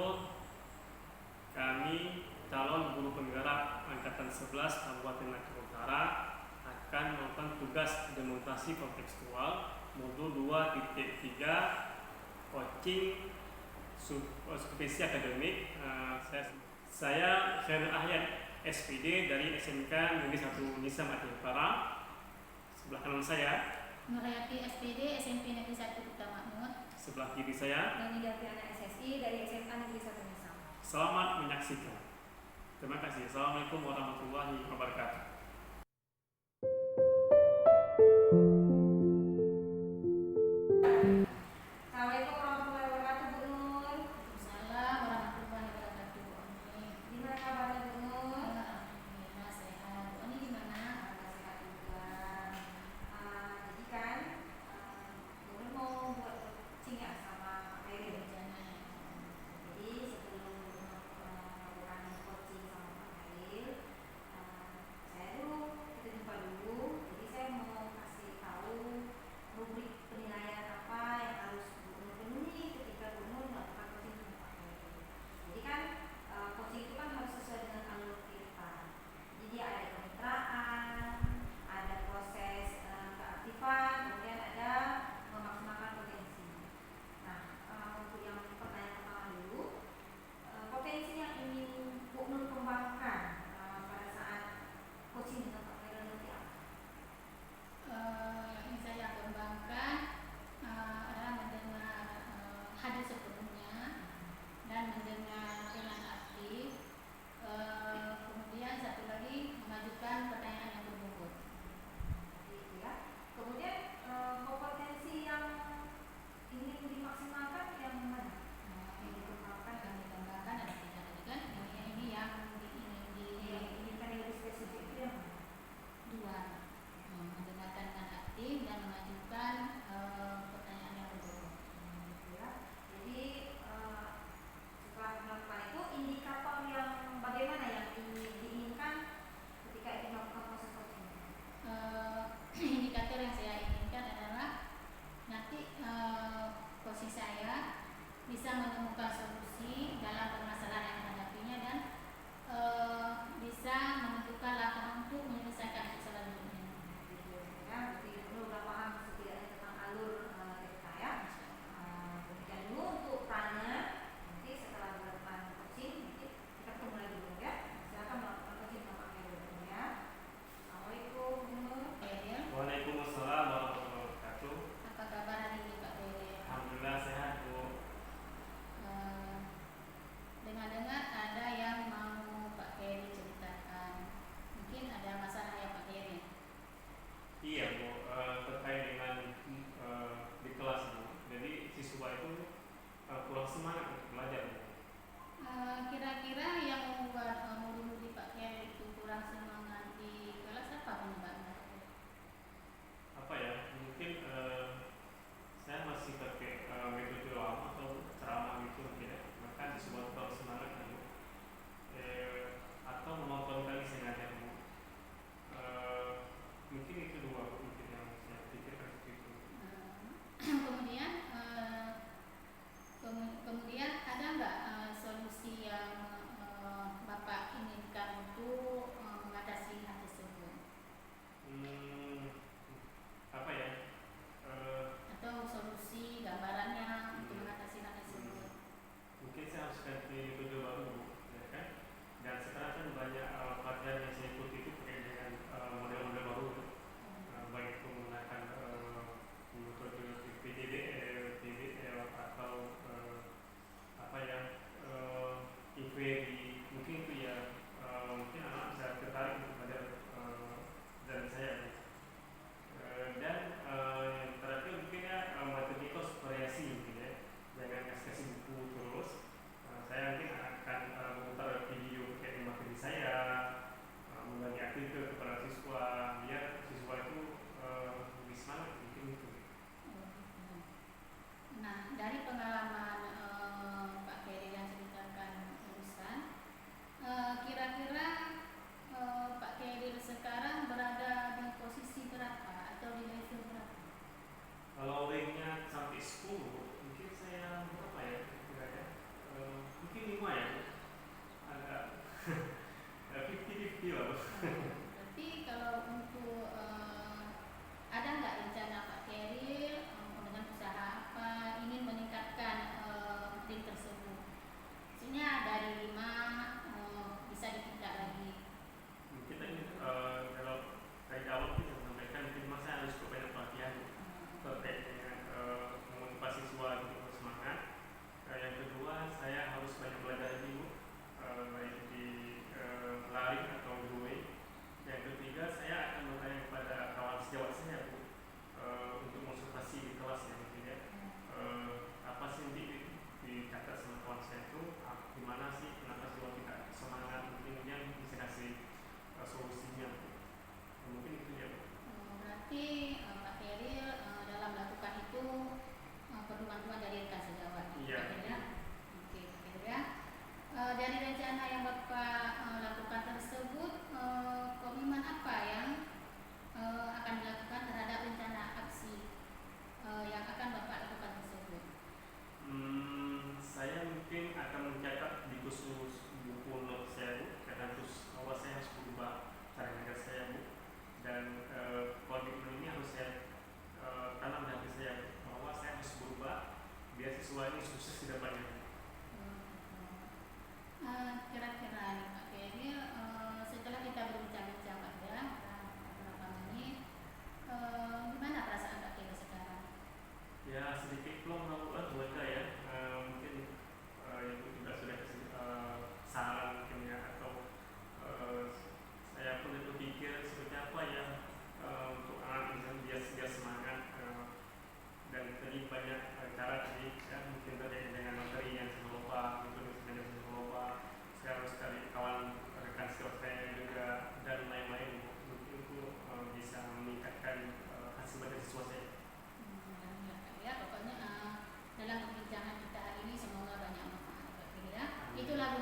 wabarakatuh. Kami calon guru penggerak Angkatan 11 Kabupaten Aceh Utara akan melakukan tugas demonstrasi kontekstual modul 2.3 coaching supervisi akademik. Saya Khairul Ahyad, SPD dari SMK Negeri 1 Nisam Aceh Utara. Sebelah kanan saya Nurhayati, SPD, SMP Negeri 1 Kota Makmur. Sebelah kiri saya Noni Daviana, SSI dari SMA Negeri 1 Nisam. Selamat menyaksikan. Terima kasih. Assalamualaikum warahmatullahi wabarakatuh. Assalamualaikum warahmatullahi wabarakatuh, Bu Nur. Waalaikumsalam warahmatullahi wabarakatuh. Gimana kabarnya, Bu Nur? Alhamdulillah sehat. Bu Ani gimana? Alhamdulillah sehat juga. Jadi kan, Bu Nur mau buat coaching ya sama Pak Khairil. Jadi sebelum melakukan coaching sama Pak Khairil, saya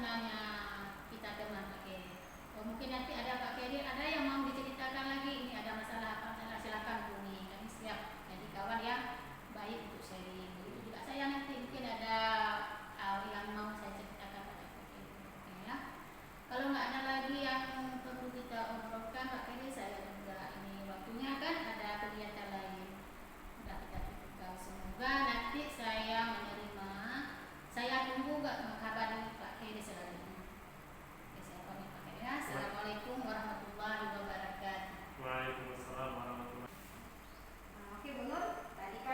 gunanya kita teman Pak Kedi. Oh, mungkin nanti ada Pak Kedi, ada yang mau diceritakan lagi, ini ada masalah apa, silakan hubungi kami siap jadi kawan yang baik untuk sharing. Begitu juga saya nanti mungkin ada yang mau saya ceritakan pada Pak Kedi. Oke ya. Kalau nggak ada lagi yang perlu kita obrolkan Pak Kedi, saya juga ini waktunya kan ada kegiatan lain. Sudah kita cukupkan. Semoga nanti saya menerima, saya tunggu nggak mengkabari Pak Kedi selanjutnya. Oke, saya pamit Pak Kedi ya. Assalamualaikum warahmatullahi wabarakatuh. Waalaikumsalam warahmatullahi. Oke Bu Nur, tadi kan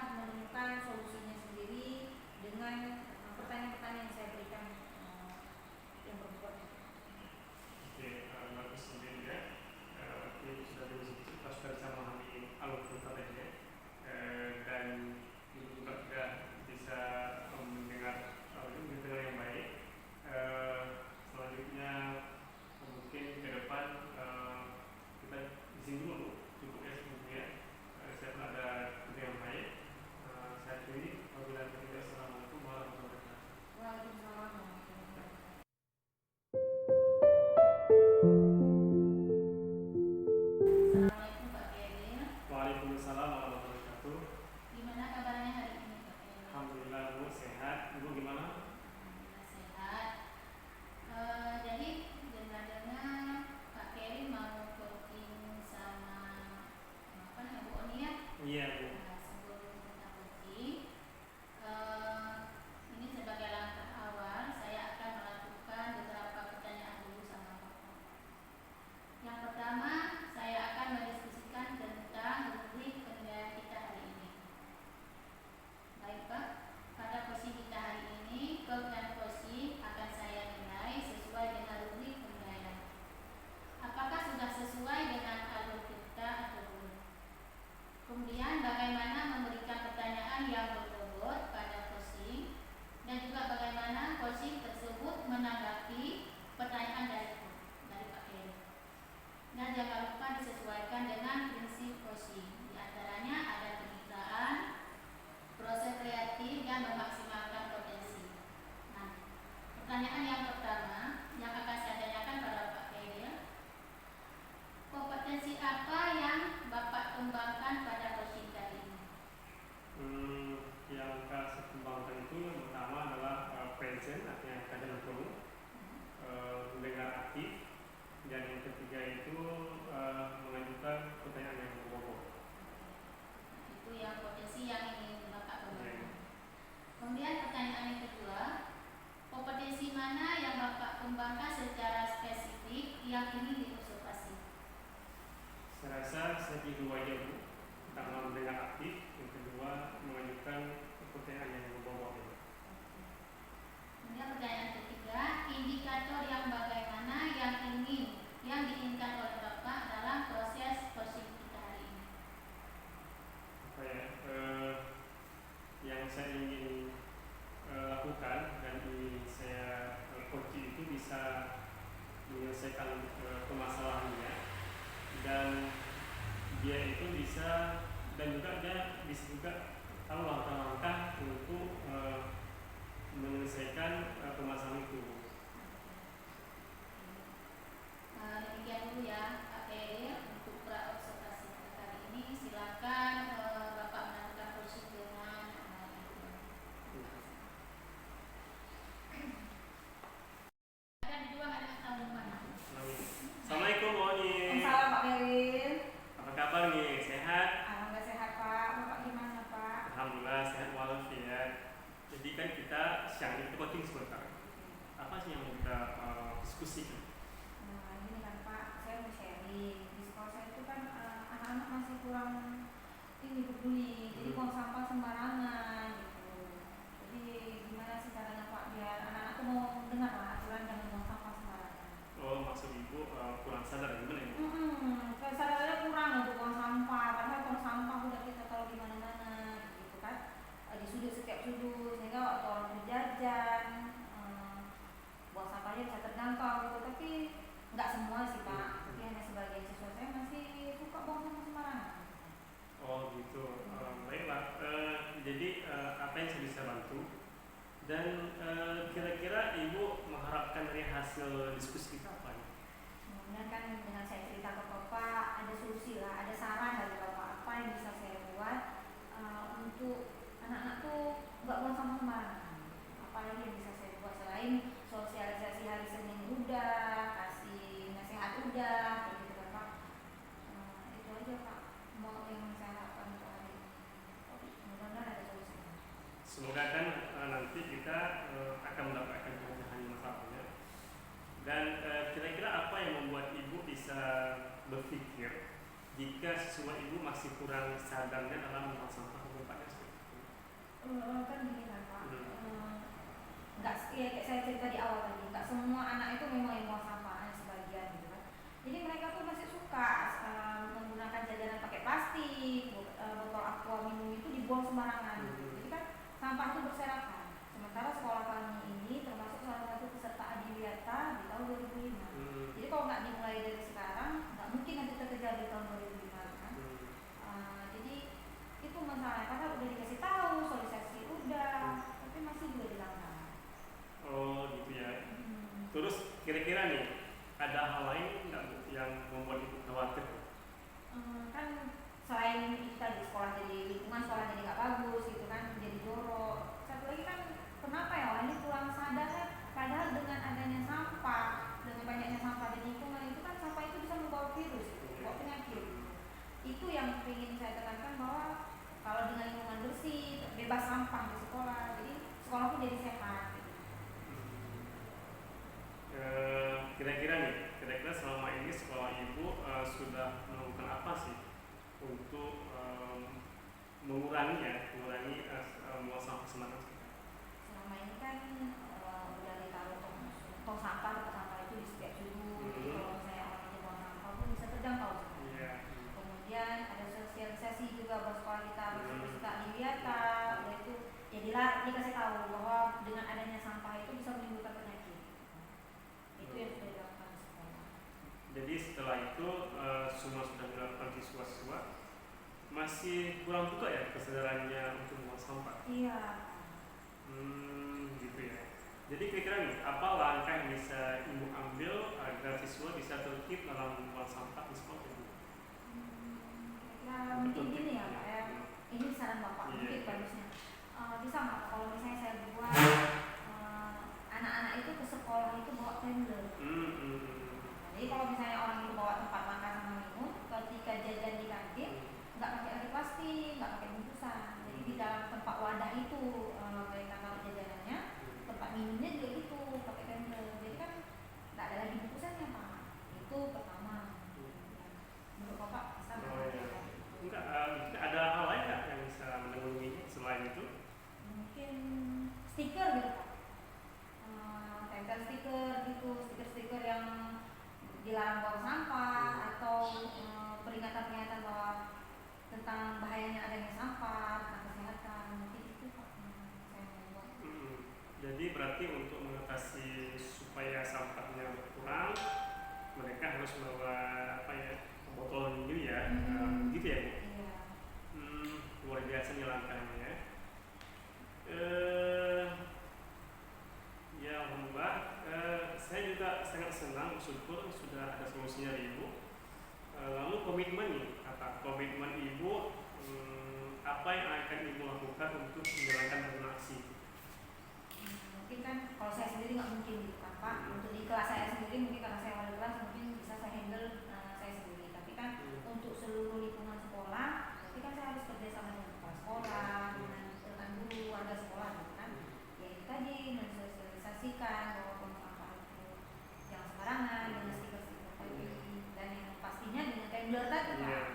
menemukan solusinya sendiri dengan pertanyaan-pertanyaan yang saya berikan yang berbobot. Oke, bagus ini ya. Ini sudah sudah bisa memahami alur tadi ya. Dan ibu juga sudah bisa mendengar yang baik. Selanjutnya mungkin ke depan kita di sini dulu cukup ya sebelumnya. Saya pun ada yang baik. Saya akhiri. Wabillahi taufiq. Assalamualaikum warahmatullahi wabarakatuh. Waalaikumsalam warahmatullahi wabarakatuh. Assalamualaikum Pak Keril. Waalaikumsalam warahmatullahi wabarakatuh. Gimana kabarnya hari ini Pak Keril? Alhamdulillah Bu sehat. Ibu gimana? Alhamdulillah sehat. Jadi dengar-dengar Pak Keril mau coaching sama apa namanya Bu Oni ya? Iya Bu. Sebelum kita coaching, ini sebagai langkah awal saya akan melakukan beberapa pertanyaan dulu sama Bapak. Yang pertama, saya akan mendiskusikan tentang rubrik penilaian kita hari ini. Baik Pak, pada posisi kita hari ini, Kop dan Kosi akan saya nilai sesuai dengan rubrik penilaian. Apakah sudah sesuai dengan alur kita atau belum? Kemudian bagaimana memberikan pertanyaan yang berbobot pada Kosi, dan juga bagaimana Kosi tersebut menanggapi pertanyaan dari Pak Heri. Dan jangan lupa disesuaikan dengan prinsip Kosi. Di antaranya ada kemitraan, proses kreatif, dan memaksimalkan potensi. Nah, pertanyaan yang pertama yang akan saya tanyakan pada Pak Heri, kompetensi apa yang Bapak kembangkan pada Kosi kali ini? Yang saya kembangkan itu yang pertama adalah present, artinya kajian perlu, mendengar aktif, dan yang ketiga itu mengajukan pertanyaan yang berbobot. Itu yang potensi yang ingin Bapak kembangkan. Kemudian pertanyaan yang kedua, kompetensi mana yang Bapak kembangkan secara spesifik yang ingin diobservasi? Saya rasa saya dua aja Bu. Pertama mendengar aktif, yang kedua mengajukan pertanyaan yang berbobot. Kemudian pertanyaan ketiga, indikator yang bagaimana yang diinginkan oleh Bapak dalam proses coaching kita hari ini? Apa ya? Yang saya ingin lakukan dan ingin saya coaching itu bisa menyelesaikan permasalahannya, dan dia itu bisa, dan juga dia bisa juga tahu langkah-langkah untuk menyelesaikan permasalahan itu. Demikian dulu ya Pak Ferry untuk pra-observasi kita kali ini. Silakan Bapak menentukan kursi dengan ada di dua ada tanggungan. Assalamualaikum Oni. Waalaikumsalam Pak Keril. Apa kabar nih? Sehat? Alhamdulillah sehat Pak. Bapak gimana Pak? Alhamdulillah sehat walafiat. Jadi kan kita siang ini coaching sebentar. Apa sih yang mau kita diskusikan? Nah, gini kan Pak, saya mau sharing. Di sekolah saya itu kan anak-anak masih kurang ini peduli, jadi buang sampah sembarangan gitu. Jadi gimana sih caranya Pak biar anak-anak tuh mau dengar lah aturan jangan buang sampah sembarangan. Oh, maksud ibu kurang sadar gimana ya? Kesadarannya kurang untuk buang sampah, padahal tong sampah udah kita taruh di mana-mana gitu kan. Di sudut setiap sudut, sehingga waktu orang berjajan buang sampahnya bisa terjangkau gitu. Tapi nggak semua sih Pak, tapi hanya sebagian siswa saya masih suka buang sampah sembarangan. Oh gitu. Baiklah. Jadi apa yang saya bisa bantu? Dan kira-kira ibu mengharapkan dari hasil diskusi kita apa? Kemudian kan dengan saya cerita ke Bapak ada solusi lah, ada saran dari Bapak apa yang bisa saya buat untuk anak-anak tuh nggak buang sampah sembarangan. Apa lagi yang bisa saya buat selain sosialisasi hari Senin udah, kasih nasihat udah, kayak gitu kan Pak. Itu aja Pak, mau yang saya harapkan untuk hari ini. Mudah-mudahan ada solusi. Semoga kan nanti kita akan mendapatkan pemecahan masalahnya. Dan kira-kira apa yang membuat ibu bisa berpikir jika siswa ibu masih kurang sadarnya dalam membuang sampah ke tempatnya? sampah itu berserakan. Sementara sekolah kami ini termasuk salah satu peserta Adiwiyata di tahun 2005. Jadi kalau nggak dimulai dari sekarang, nggak mungkin nanti terkejar di tahun 2005 kan. Jadi itu masalahnya, karena udah dikasih tahu, sosialisasi udah, tapi masih juga dilanggar. Oh gitu ya. Terus kira-kira nih ada hal lain nggak Bu, yang membuat Ibu khawatir? Kan selain itu tadi sekolah jadi lingkungan sekolah jadi nggak bagus gitu kan, jadi jorok. Satu lagi kan kenapa ya orang ini kurang sadar kan, padahal dengan adanya sampah, dengan banyaknya sampah di lingkungan itu kan, sampah itu bisa membawa virus, membawa penyakit. Itu yang ingin saya tekankan, bahwa kalau dengan lingkungan bersih, bebas sampah di sekolah, jadi sekolah pun jadi sehat. Kira-kira selama ini sekolah Ibu sudah melakukan apa sih untuk mengurangi muat sampah sembarangan? Selama ini kan udah ditaruh tong sampah, tempat sampah itu di setiap sudut. Jadi kalau misalnya orang itu buang sampah pun bisa terjangkau. Kemudian ada sosialisasi juga buat sekolah kita, peserta Adiwiyata, yaitu ya dikasih tahu bahwa dengan adanya sampah itu bisa menimbulkan penyakit. Itu yang sudah dilakukan di sekolah. Jadi setelah itu semua sudah dilakukan siswa-siswa, masih kurang juga ya kesadarannya untuk membuang sampah. Iya. Gitu ya. Jadi kira-kira nih, apa langkah yang bisa Ibu ambil agar siswa bisa tertib dalam membuang sampah di sekolah Ibu? Kira-kira mungkin gini ya Pak ya. Ini saran Bapak, mungkin bagusnya. Bisa nggak kalau misalnya saya buat anak-anak itu ke sekolah itu bawa tumbler. Jadi kalau misalnya orang itu bawa tempat makan sama minum, ketika jajan di kantin nggak pakai lagi plastik, nggak pakai bungkusan. Jadi di dalam tempat wadah itu mereka taruh jajanannya, tempat minumnya juga gitu pakai tumbler. Jadi kan nggak ada lagi bungkusannya Pak. Itu pertama. Menurut Bapak bisa nggak? Enggak, ada hal lain nggak yang bisa menanggulanginya selain itu? Mungkin stiker gitu Pak. Tempel stiker gitu, stiker-stiker yang dilarang buang sampah, atau peringatan-peringatan bahwa tentang bahayanya adanya sampah, tentang kesehatan. Mungkin itu Pak saya mau buat. Jadi berarti untuk mengatasi supaya sampahnya berkurang, mereka harus membawa botol minum ya, gitu ya Bu? Iya. Luar biasa nih langkahnya. Ya Alhamdulillah, saya juga sangat senang, bersyukur sudah ada solusinya dari Ibu. Lalu komitmen nih, komitmen Ibu, apa yang akan Ibu lakukan untuk menjalankan donasi? Mungkin kan kalau saya sendiri nggak mungkin gitu kan Pak. Untuk di kelas saya sendiri mungkin karena saya wali kelas mungkin bisa saya handle saya sendiri. Tapi kan untuk seluruh lingkungan sekolah, berarti kan saya harus kerjasama dengan kepala sekolah, dengan rekan guru, warga sekolah gitu kan. Ya itu tadi mensosialisasikan bahwa buang sampah itu yang sembarangan, dengan stiker-stiker tadi, dan yang pastinya dengan tumbler tadi Pak.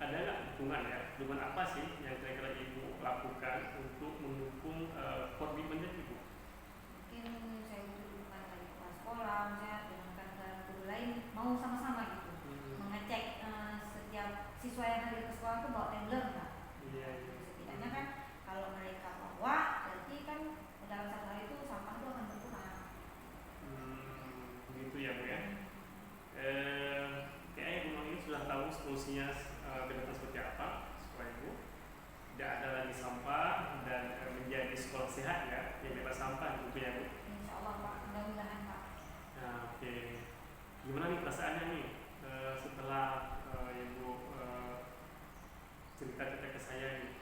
Ada nggak dukungan apa sih yang kira-kira Ibu lakukan untuk mendukung komitmennya Ibu? Mungkin saya butuh dukungan dari kepala sekolah, misalnya dengan rekan guru lain mau sama-sama gitu mengecek setiap siswa yang hadir ke sekolah itu bawa tumbler nggak? Setidaknya kan kalau mereka bawa, berarti kan dalam satu hari itu sampah itu akan berkurang. Gitu ya Bu ya. Kayaknya Ibu ini sudah tahu solusinya ke depan seperti apa supaya Ibu tidak ada lagi sampah dan menjadi sekolah sehat ya, yang bebas sampah gitu ya Bu. Insya Allah Pak, mudah-mudahan Pak. Nah, oke. Gimana nih perasaannya nih setelah Ibu cerita-cerita ke saya nih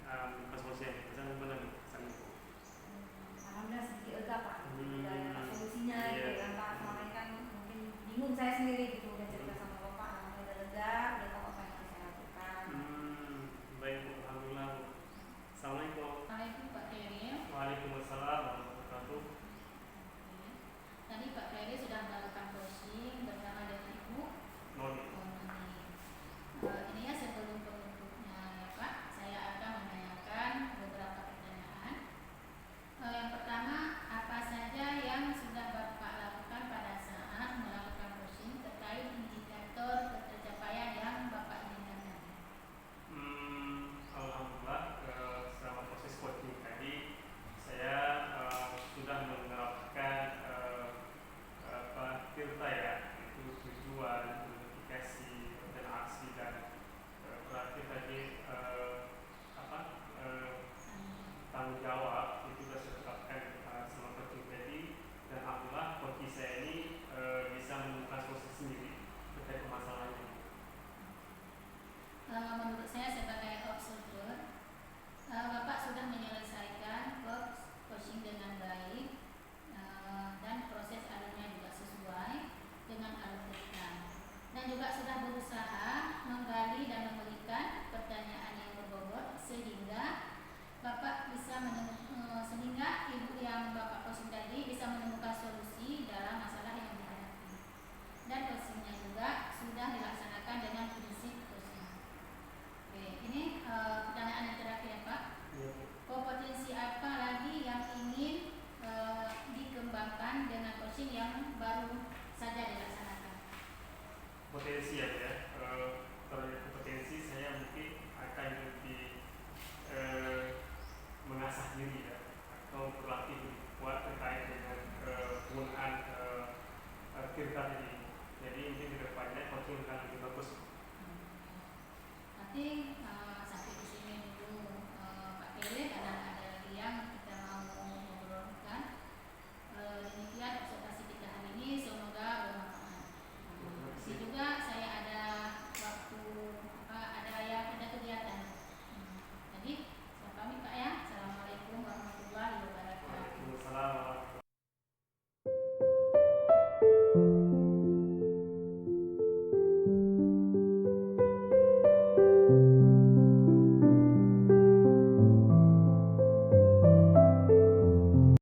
menemukan solusinya? Perasaan gimana nih perasaan Ibu? Alhamdulillah sedikit lega Pak. Udah dapat solusinya Iya. gitu kan Pak. Selama ini kan mungkin bingung saya sendiri gitu.